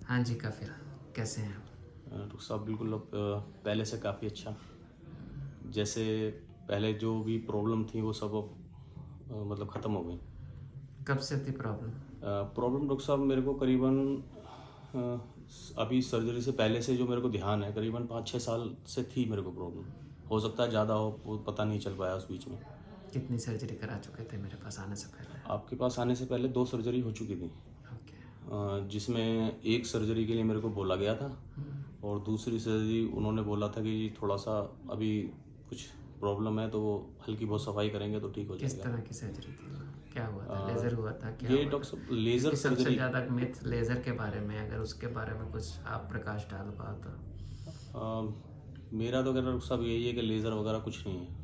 हाँ जी, काफ़ी कैसे हैं आप? डॉक्टर साहब बिल्कुल अब पहले से काफ़ी अच्छा। जैसे पहले जो भी प्रॉब्लम थी वो सब अब मतलब ख़त्म हो गई। कब से थी प्रॉब्लम? प्रॉब्लम डॉक्टर साहब मेरे को करीबन अभी सर्जरी से पहले से जो मेरे को ध्यान है करीबन 5-6 साल से थी मेरे को प्रॉब्लम। हो सकता है ज़्यादा हो, वो पता नहीं चल पाया उस बीच में। कितनी सर्जरी करा चुके थे मेरे पास आने से पहले? आपके पास आने से पहले 2 सर्जरी हो चुकी थी, ओके। जिसमें एक सर्जरी के लिए मेरे को बोला गया था और दूसरी सर्जरी उन्होंने बोला था कि थोड़ा सा अभी कुछ प्रॉब्लम है तो वो हल्की बहुत सफाई करेंगे तो ठीक हो किस जाएगा। तरह की सर्जरी थी वो? क्या हुआ था? लेज़र हुआ था? क्या ये हुआ था? डॉक्टर साहब लेज़र क्योंकि सबसे सर्जरी। ज़्यादा मिथ लेज़र के बारे में, अगर उसके बारे में कुछ आप प्रकाश डाल पाओ तो। मेरा तो कहना डॉक्टर साहब यही है कि लेज़र वगैरह कुछ नहीं है।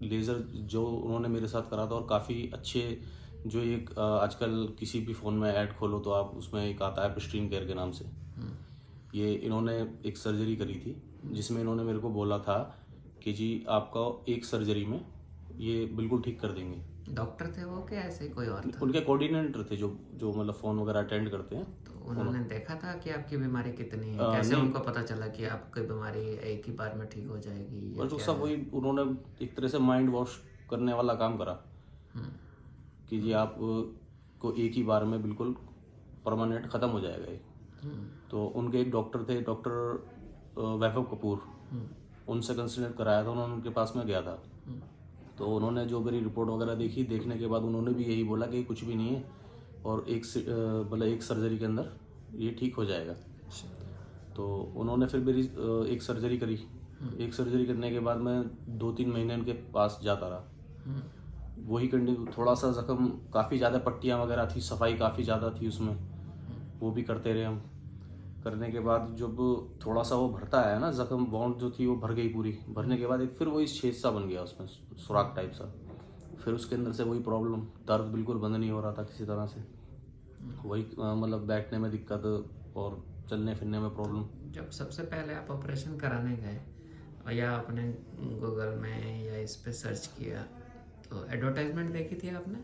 लेज़र जो उन्होंने मेरे साथ करा था और काफ़ी अच्छे, जो एक आजकल किसी भी फ़ोन में ऐड खोलो तो आप उसमें एक आता है प्रिस्टीन केयर के नाम से। ये इन्होंने एक सर्जरी करी थी जिसमें इन्होंने मेरे को बोला था कि जी आपका एक सर्जरी में ये बिल्कुल ठीक कर देंगे। डॉक्टर थे वो कि ऐसे ही कोई और था? उनके कोऑर्डिनेटर थे जो जो मतलब फ़ोन वगैरह अटेंड करते हैं। तो उन्होंने देखा था कि आपकी बीमारी कितनी है? कैसे नहीं, उनको पता चला कि आपकी बीमारी एक ही बार में ठीक हो जाएगी या बस डॉक्टर क्या साहब है? वही उन्होंने एक तरह से माइंड वॉश करने वाला काम करा कि जी आप को एक ही बार में बिल्कुल परमानेंट ख़त्म हो जाएगा ये। तो उनके एक डॉक्टर थे, डॉक्टर वैभव कपूर, उनसे कंसल्ट कराया था उन्होंने, उनके पास में गया था। तो उन्होंने जो मेरी रिपोर्ट वगैरह देखी, देखने के बाद उन्होंने भी यही बोला कि कुछ भी नहीं है और मतलब एक सर्जरी के अंदर ये ठीक हो जाएगा। तो उन्होंने फिर मेरी एक सर्जरी करी। एक सर्जरी करने के बाद मैं 2-3 महीने उनके पास जाता रहा। वही कंटिन्यू, थोड़ा सा ज़ख्म, काफ़ी ज़्यादा पट्टियाँ वगैरह थी, सफाई काफ़ी ज़्यादा थी उसमें, वो भी करते रहे हम। करने के बाद जब थोड़ा सा वो भरता है ना, ज़ख्म बाउंड जो थी वो भर गई पूरी। भरने के बाद एक फिर वही छेद सा बन गया उसमें, सुराख टाइप सा। फिर उसके अंदर से वही प्रॉब्लम, दर्द बिल्कुल बंद नहीं हो रहा था किसी तरह से। वही मतलब बैठने में दिक्कत और चलने फिरने में प्रॉब्लम। जब सबसे पहले आप ऑपरेशन कराने गए और या आपने गूगल में या इस पे सर्च किया तो एडवर्टाइजमेंट देखी थी आपने?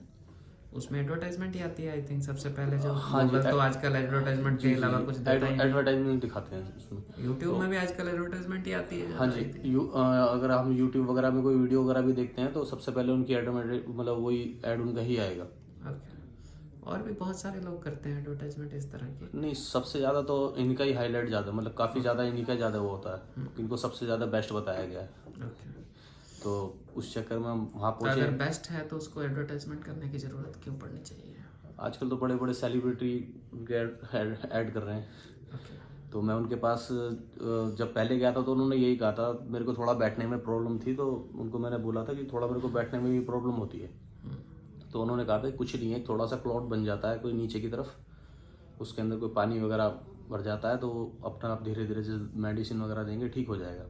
उसमें एडवर्टाइजमेंट ही आती है आई थिंक सबसे पहले। जो हाँ जी, गूगल तो आजकल एडवर्टाइजमेंट के जी जी, अलावा कुछ देता ही नहीं। एडवर्टाइजमेंट दिखाते हैं उसमें। यूट्यूब तो में भी आजकल एडवर्टाइजमेंट ही आती है हाँ ज़्यादा जी, आई थिंक। अगर हम यूट्यूब वगैरह में कोई वीडियो वगैरह भी देखते हैं तो सबसे पहले उनकी एडवर्टाइज मतलब वही ऐड उनका ही आएगा। ओके। और भी बहुत सारे लोग करते हैं एडवर्टाइजमेंट इस तरह की। नहीं, सबसे ज़्यादा तो इनका ही हाईलाइट ज़्यादा, मतलब काफ़ी ज़्यादा इन्हीं का ज़्यादा वो होता है, इनको सबसे ज़्यादा बेस्ट बताया गया है। ओके। तो उस चक्कर में हम वहाँ तो पहुँचे। अगर बेस्ट है तो उसको एडवर्टाइजमेंट करने की ज़रूरत क्यों पड़नी चाहिए? आजकल तो बड़े बड़े सेलिब्रिटी उनके ऐड कर रहे हैं। ओके। तो मैं उनके पास जब पहले गया था तो उन्होंने यही कहा था, मेरे को थोड़ा बैठने में प्रॉब्लम थी तो उनको मैंने बोला था कि थोड़ा मेरे को बैठने में भी प्रॉब्लम होती है। तो उन्होंने कहा था कुछ नहीं है, थोड़ा सा क्लॉट बन जाता है कोई नीचे की तरफ, उसके अंदर कोई पानी वगैरह भर जाता है तो अपना आप धीरे धीरे से मेडिसिन वगैरह देंगे, ठीक हो जाएगा।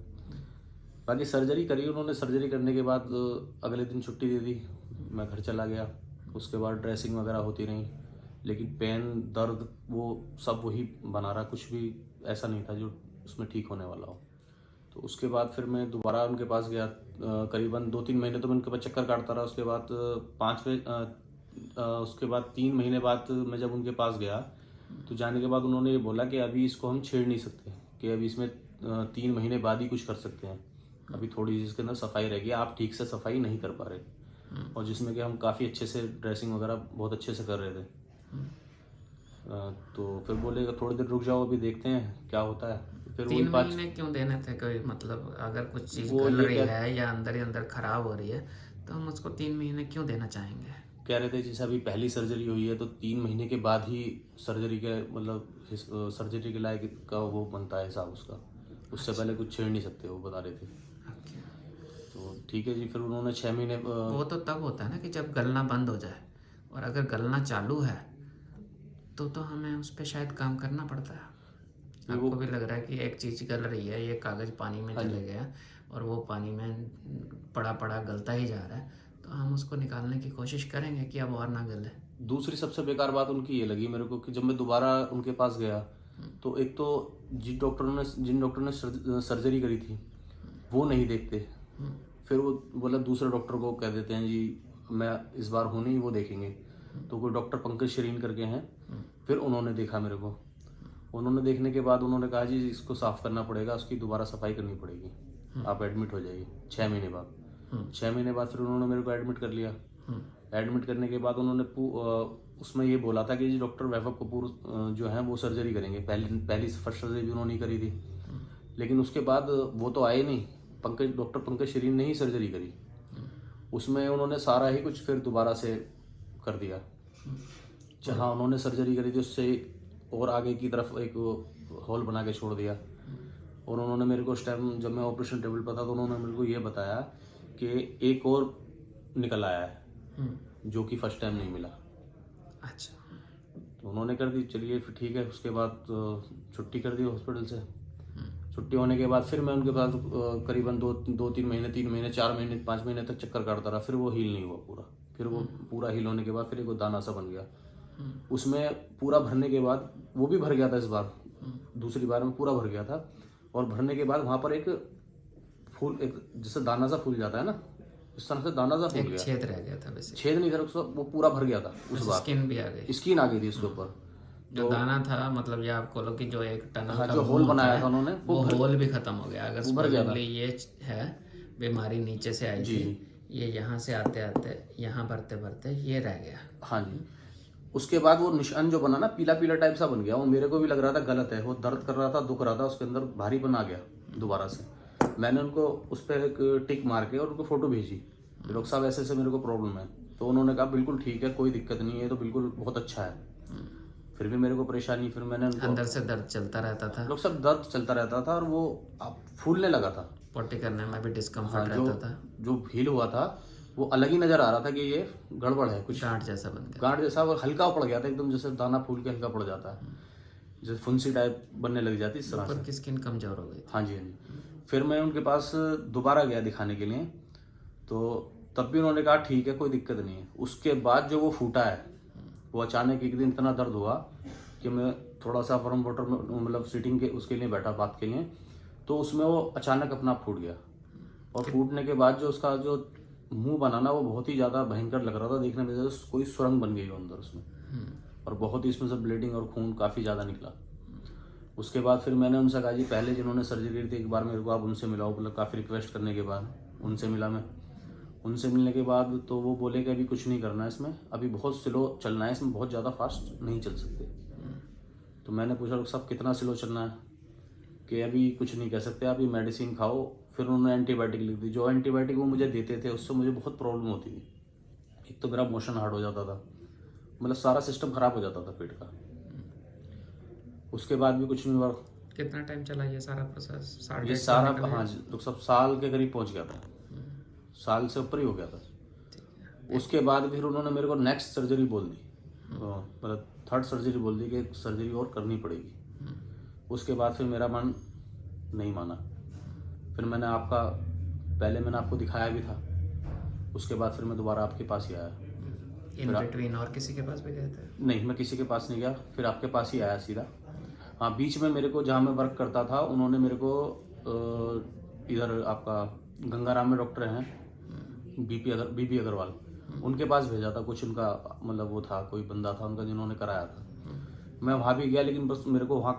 बाकी सर्जरी करी उन्होंने। सर्जरी करने के बाद अगले दिन छुट्टी दे दी, मैं घर चला गया। उसके बाद ड्रेसिंग वगैरह होती रही, लेकिन पेन दर्द वो सब वही बना रहा, कुछ भी ऐसा नहीं था जो उसमें ठीक होने वाला हो। तो उसके बाद फिर मैं दोबारा उनके पास गया। करीबन 2-3 महीने तो मैं उनके पास चक्कर काटता रहा। उसके बाद उसके बाद 3 महीने बाद मैं जब उनके पास गया तो जाने के बाद उन्होंने ये बोला कि अभी इसको हम छेड़ नहीं सकते, कि अभी इसमें 3 महीने बाद ही कुछ कर सकते हैं। अभी थोड़ी सी इसके अंदर सफाई रहेगी, आप ठीक से सफाई नहीं कर पा रहे। और जिसमें कि हम काफ़ी अच्छे से ड्रेसिंग वगैरह बहुत अच्छे से कर रहे थे। तो फिर बोले थोड़ी देर रुक जाओ, अभी देखते हैं क्या होता है। फिर वही 3 महीने क्यों देने थे? कोई मतलब अगर कुछ चीज़ वो गल ये रही है या अंदर ही अंदर खराब हो रही है तो हम उसको 3 महीने क्यों देना चाहेंगे? कह रहे थे जैसे अभी पहली सर्जरी हुई है तो 3 महीने के बाद ही सर्जरी के मतलब सर्जरी के लायक का वो बनता है हिसाब उसका। उससे पहले कुछ छेड़ नहीं सकते, वो बता रहे थे। ओके। तो ठीक है जी, फिर उन्होंने 6 महीने वो तो तब होता है ना कि जब गलना बंद हो जाए, और अगर गलना चालू है तो हमें उस पर शायद काम करना पड़ता है। आपको भी लग रहा है कि एक चीज़ गल रही है, ये कागज़ पानी में चले गया और वो पानी में पड़ा पड़ा गलता ही जा रहा है, तो हम उसको निकालने की कोशिश करेंगे कि अब और ना गले। दूसरी सबसे बेकार बात उनकी ये लगी मेरे को कि जब मैं दोबारा उनके पास गया तो एक तो जिन डॉक्टर ने सर्जरी करी थी वो नहीं देखते। फिर वो मतलब दूसरे डॉक्टर को कह देते हैं जी मैं इस बार हूँ नहीं, वो देखेंगे। तो कोई डॉक्टर पंकज शरीन करके हैं, फिर उन्होंने देखा मेरे को। उन्होंने देखने के बाद उन्होंने कहा जी इसको साफ करना पड़ेगा, उसकी दोबारा सफाई करनी पड़ेगी, आप एडमिट हो जाइए 6 महीने बाद। 6 महीने बाद फिर उन्होंने मेरे को एडमिट कर लिया। एडमिट करने के बाद उन्होंने उसमें ये बोला था कि जी डॉक्टर वैभव कपूर जो हैं वो सर्जरी करेंगे। पहली फर्स्ट सर्जरी भी उन्होंने करी थी, लेकिन उसके बाद वो तो आए नहीं, डॉक्टर पंकज शरीन ने ही सर्जरी करी। उसमें उन्होंने सारा ही कुछ फिर दोबारा से कर दिया। जहाँ उन्होंने सर्जरी करी थी उससे और आगे की तरफ एक होल बना के छोड़ दिया। और उन्होंने मेरे को उस टाइम जब मैं ऑपरेशन टेबल पर था तो उन्होंने मेरे को ये बताया कि एक और निकल आया है जो कि फर्स्ट टाइम नहीं मिला। अच्छा। तो उन्होंने कर दी, चलिए फिर ठीक है। उसके बाद छुट्टी कर दी हॉस्पिटल से। छुट्टी होने के बाद फिर मैं उनके पास करीबन 2-3 महीने, 3 महीने, 4 महीने, 5 महीने तक चक्कर काटता रहा। फिर वो हील नहीं हुआ पूरा। फिर वो पूरा हील होने के बाद फिर एक दाना सा बन गया। उसमें पूरा भरने के बाद वो भी भर गया था इस बार, दूसरी बार में पूरा भर गया था। और भरने के बाद वहां पर एक फूल, एक जैसे दाना सा फूल जाता है ना, इस तरह से दाना सा फूल गया। छेद रह गया था वैसे। छेद नहीं था, वो पूरा भर गया था उस बार। स्किन भी आ गई, स्किन आ गई थी उसके ऊपर। जो दाना था, मतलब ये आप बोलो कि जो एक टनल का जो होल बनाया था उन्होंने वो होल भी खत्म हो गया। अगर भर गया था। ये है बीमारी नीचे से आई थी, ये यहाँ से आते आते यहाँ भरते भरते ये रह गया। हाँ जी। उसके बाद वो निशान जो बना ना, पीला पीला टाइप सा बन गया। वो मेरे को भी लग रहा था गलत है, वो दर्द कर रहा था, दुख रहा था, उसके अंदर भारी बना गया दोबारा से। मैंने उनको उस पर एक टिक मार के और उनको फोटो भेजी, डॉक्टर साहब ऐसे ऐसे मेरे को प्रॉब्लम है। तो उन्होंने कहा बिल्कुल ठीक है, कोई दिक्कत नहीं है, तो बिल्कुल बहुत अच्छा है। फिर भी मेरे को परेशानी, फिर मैंने उनको, अंदर से दर्द चलता रहता था, डॉक्टर साहब दर्द चलता रहता था और वो फूलने लगा था। पोटी करने में भी डिस्कम्फर्ट रहता था। जो हील हुआ था वो अलग ही नजर आ रहा था कि ये गड़बड़ है, कुछ गांठ जैसा बन गया। गांठ जैसा, और हल्का पड़ गया था एकदम, जैसे दाना फूल के हल्का पड़ जाता है, जैसे फुंसी टाइप बनने लग जाती इस तरह से। ऊपर की स्किन कमजोर हो गई थी। हाँ जी, हाँ जी। फिर मैं उनके पास दोबारा गया दिखाने के लिए, तो तब भी उन्होंने कहा ठीक है, कोई दिक्कत नहीं है। उसके बाद जो वो फूटा है, वो अचानक एक दिन इतना दर्द हुआ कि मैं थोड़ा सा वार्म वाटर में, मतलब सीटिंग के उसके लिए बैठा बात के लिए, तो उसमें वो अचानक अपना फूट गया। और फूटने के बाद जो उसका जो मुंह बना ना, वो बहुत ही ज़्यादा भयंकर लग रहा था देखने में, जैसे कोई सुरंग बन गई हो अंदर उसमें। और बहुत ही इसमें से ब्लीडिंग और खून काफ़ी ज़्यादा निकला। उसके बाद फिर मैंने उनसे कहा जी, पहले जिन्होंने सर्जरी की थी एक बार मेरे को आप उनसे मिलाओ, मतलब काफ़ी रिक्वेस्ट करने के बाद उनसे मिला मैं। उनसे मिलने के बाद तो वो बोले कि अभी कुछ नहीं करना है इसमें, अभी बहुत स्लो चलना है इसमें, बहुत ज़्यादा फास्ट नहीं चल सकते। तो मैंने पूछा डॉक्टर साहब कितना स्लो चलना है, कि अभी कुछ नहीं कह सकते, आप ये मेडिसिन खाओ। फिर उन्होंने एंटीबायोटिक लिख दी। जो एंटीबायोटिक वो मुझे देते थे उससे मुझे बहुत प्रॉब्लम होती थी। एक तो मेरा मोशन हार्ड हो जाता था, मतलब सारा सिस्टम खराब हो जाता था पेट का। उसके बाद भी कुछ नहीं हुआ। कितना टाइम चला ये सारा प्रोसेस? ये सारा, हाँ डॉक्टर साहब, साल के करीब पहुंच गया था, साल से ऊपर ही हो गया था। उसके बाद फिर उन्होंने मेरे को नेक्स्ट सर्जरी बोल दी, मतलब थर्ड सर्जरी बोल दी कि सर्जरी और करनी पड़ेगी। उसके बाद फिर मेरा मन नहीं माना। फिर मैंने पहले मैंने आपको दिखाया भी था। उसके बाद फिर मैं दोबारा आपके पास ही आया। इन बिटवीन और किसी के पास भी गए थे? नहीं, मैं किसी के पास नहीं गया, फिर आपके पास ही आया सीधा। हाँ, बीच में मेरे को जहाँ मैं वर्क करता था उन्होंने मेरे को इधर आपका गंगाराम में डॉक्टर हैं बीपी अग्रवाल, उनके पास भेजा था। कुछ उनका मतलब वो था, कोई बंदा था उनका जिन्होंने कराया था। मैं वहाँ भी गया, लेकिन बस मेरे को वहाँ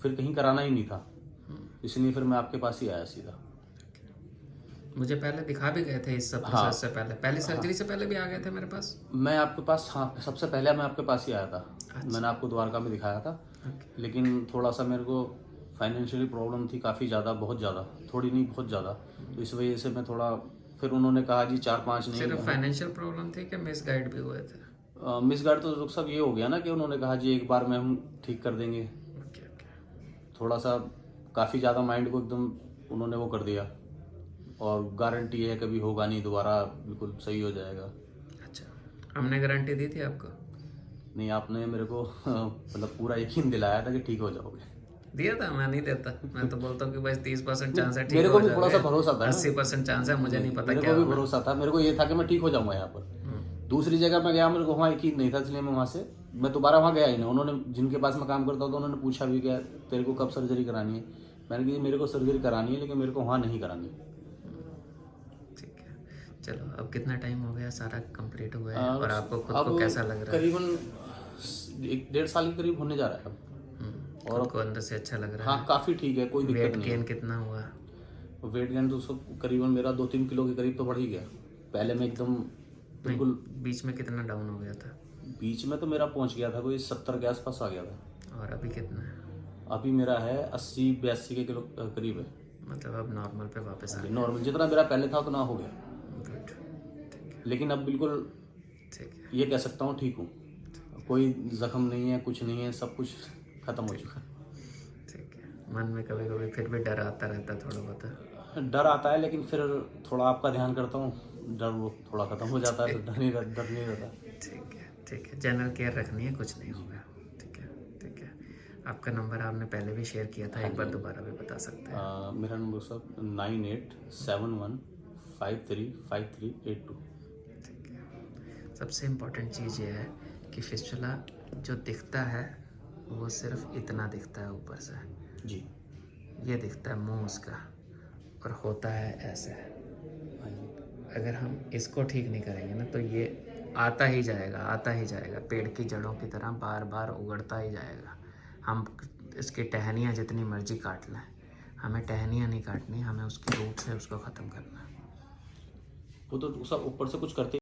फिर कहीं कराना ही नहीं था, इसलिए फिर मैं आपके पास ही आया सीधा। मुझे पहले दिखा भी गए थे इस सब प्रोसेस से पहले, पहले सर्जरी से पहले भी आ गए थे मेरे पास? मैं आपके पास, हाँ, सबसे पहले मैं आपके पास ही आया था। मैंने आपको द्वारका में दिखाया था, लेकिन थोड़ा सा मेरे को फाइनेंशियली प्रॉब्लम थी काफ़ी ज़्यादा, बहुत ज़्यादा, थोड़ी नहीं बहुत ज़्यादा। तो इस वजह से मैं थोड़ा, फिर उन्होंने कहा जी 4-5 नहीं। सिर्फ फाइनेंशियल प्रॉब्लम थी कि मिसगाइड भी हुए थे? मिसगाइड तो सब ये हो गया ना कि उन्होंने कहा जी एक बार में हम ठीक कर देंगे। थोड़ा सा काफ़ी ज़्यादा माइंड को एकदम उन्होंने वो कर दिया, और गारंटी है कभी होगा नहीं दोबारा, बिल्कुल सही हो जाएगा। अच्छा, हमने गारंटी दी थी आपको? नहीं, आपने मेरे को मतलब पूरा यकीन दिलाया था कि ठीक हो जाओगे। दिया था? मैं नहीं देता, मैं तो बोलता हूँ कि बस 30% चांस है ठीक मेरे को भी थोड़ा सा भरोसा था, 80% चांस है, मुझे नहीं पता मेरे को भी भरोसा था। मेरे को ये था कि मैं ठीक हो जाऊंगा यहाँ पर। दूसरी जगह मैं गया, मेरे को वहाँ यकीन नहीं था, इसलिए मैं वहाँ से मैं दोबारा वहाँ गया ही नहीं। उन्होंने, जिनके पास मैं काम करता था, उन्होंने पूछा भी क्या तेरे को कब सर्जरी करानी है। मैंने कहा मेरे को सर्जरी करानी है, लेकिन मेरे को वहाँ नहीं करानी। ठीक है, चलो अब कितना टाइम हो गया, सारा कंप्लीट हुआ है, और आपको खुद को कैसा लग रहा है? करीबन 1-1.5 साल के करीब होने जा रहा है अब। खुद को अंदर से अच्छा लग रहा हाँ काफ़ी ठीक है, कोई है? दिक्कत वेट नहीं गेन कितना हुआ? है। वेट गेन तो सब करीबन मेरा 2-3 किलो के करीब तो बढ़ ही गया। पहले मैं एकदम बिल्कुल बीच में कितना डाउन हो गया था? बीच में तो मेरा पहुंच गया था, कोई 70 के आसपास आ गया था। और अभी कितना है? अभी मेरा है 80-82 के किलो करीब है। मतलब अब नॉर्मल पे वापस आ नॉर्मल जितना मेरा पहले था उतना हो गया, गया। गुड। लेकिन अब बिल्कुल ठीक है। ये कह सकता हूँ ठीक हूँ। कोई जख्म नहीं है, कुछ नहीं है, सब कुछ खत्म हो चुका ठीक है। मन में कभी कभी फिर भी डर आता रहता थोड़ा बहुत? है। डर आता है, लेकिन फिर थोड़ा आपका ध्यान करता हूँ, डर वो थोड़ा खत्म हो जाता है, तो डर नहीं रहता। ठीक है, ठीक है। जनरल केयर रखनी है, कुछ नहीं होगा। ठीक है, ठीक है। आपका नंबर आपने पहले भी शेयर किया था, एक बार दोबारा भी बता सकते हैं? मेरा नंबर सर 9871535382। ठीक है। सबसे इम्पोर्टेंट चीज़ ये है कि फिस्टुला जो दिखता है वो सिर्फ इतना दिखता है ऊपर से, जी ये दिखता है मुंह उसका, और होता है ऐसे। हाँ जी। अगर हम इसको ठीक नहीं करेंगे ना तो ये आता ही जाएगा, आता ही जाएगा, पेड़ की जड़ों की तरह बार बार उगड़ता ही जाएगा। हम इसकी टहनियाँ जितनी मर्जी काट लें, हमें टहनियाँ नहीं काटनी, हमें उसकी रूट से उसको ख़त्म करना है। वो तो सब ऊपर से कुछ करते